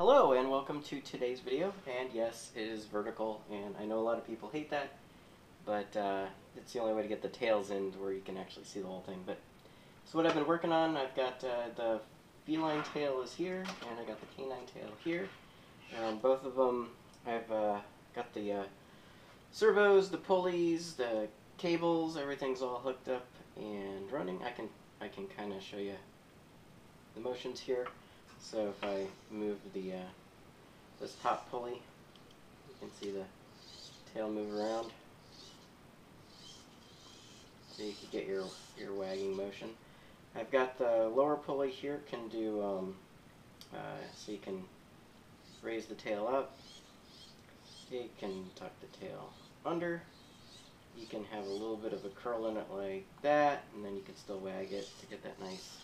Hello and welcome to today's video, and yes, it is vertical, and I know a lot of people hate that, but it's the only way to get the tails in where you can actually see the whole thing. But so what I've been working on, I've got the feline tail is here, and I got the canine tail here, and both of them I've got the servos, the pulleys, the cables, everything's all hooked up and running. I can kind of show you the motions here. So if I move the this top pulley, you can see the tail move around. So you can get your wagging motion. I've got the lower pulley here, can do so you can raise the tail up. You can tuck the tail under. You can have a little bit of a curl in it like that, and then you can still wag it to get that nice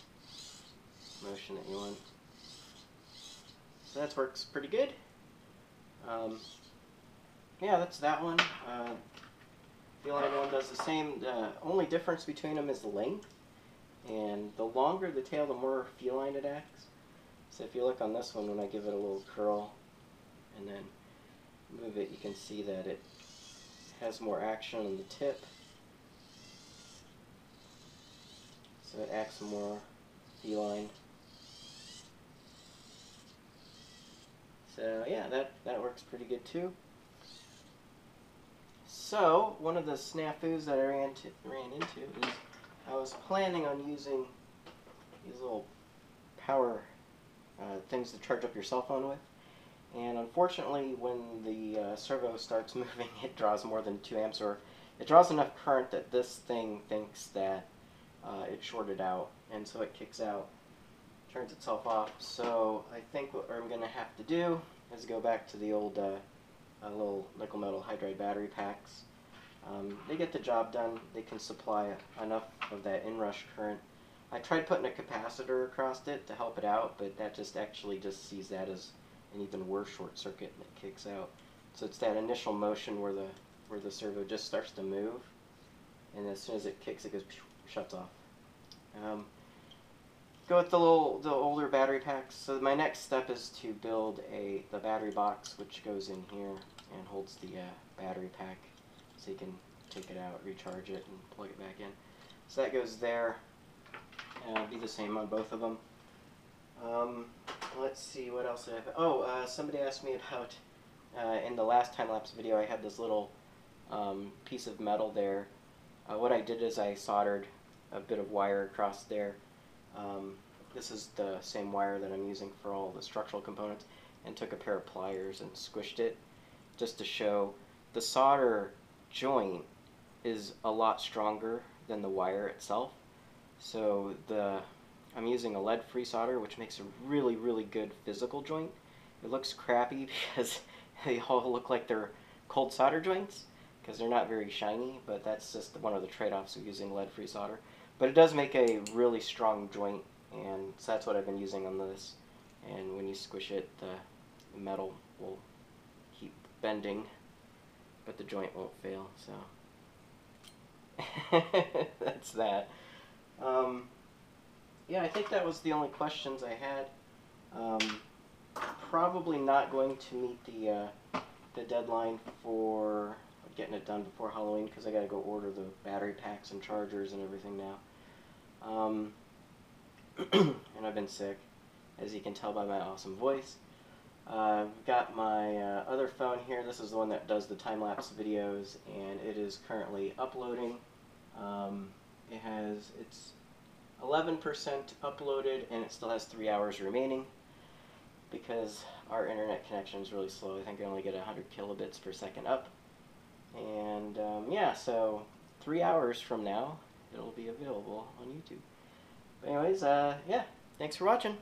motion that you want. So that works pretty good. Yeah, that's that one. Feline one does the same. The only difference between them is the length. And the longer the tail, the more feline it acts. So if you look on this one, when I give it a little curl and then move it, you can see that it has more action on the tip. So it acts more feline. So yeah, that works pretty good too. So one of the snafus that I ran into is I was planning on using these little power things to charge up your cell phone with, and unfortunately when the servo starts moving, it draws more than 2 amps, or it draws enough current that this thing thinks that it shorted out, and so it kicks out. Turns itself off. So I think what I'm going to have to do is go back to the old little nickel metal hydride battery packs. They get the job done. They can supply enough of that inrush current. I tried putting a capacitor across it to help it out, but that just sees that as an even worse short circuit, and it kicks out. So it's that initial motion where the servo just starts to move, and as soon as it kicks, it goes shuts off. Go with the older battery packs. So my next step is to build the battery box, which goes in here and holds the battery pack, so you can take it out, recharge it, and plug it back in. So that goes there. It'll be the same on both of them. Let's see what else I have. Oh, somebody asked me about in the last time-lapse video. I had this little piece of metal there. What I did is I soldered a bit of wire across there. This is the same wire that I'm using for all the structural components, and took a pair of pliers and squished it just to show the solder joint is a lot stronger than the wire itself. So I'm using a lead-free solder, which makes a really, really good physical joint. It looks crappy because they all look like they're cold solder joints because they're not very shiny, but that's just one of the trade-offs of using lead-free solder. But it does make a really strong joint, and so that's what I've been using on this. And when you squish it, the metal will keep bending, but the joint won't fail, so that's that. Yeah, I think that was the only questions I had. Probably not going to meet the deadline for getting it done before Halloween, because I gotta go order the battery packs and chargers and everything now. And I've been sick, as you can tell by my awesome voice. I've got my other phone here. This is the one that does the time-lapse videos, and it is currently uploading. It's 11% uploaded, and it still has 3 hours remaining because our internet connection is really slow. I think I only get 100 kilobits per second up. And yeah, so 3 hours from now, it'll be available on YouTube. But anyways, yeah, thanks for watching.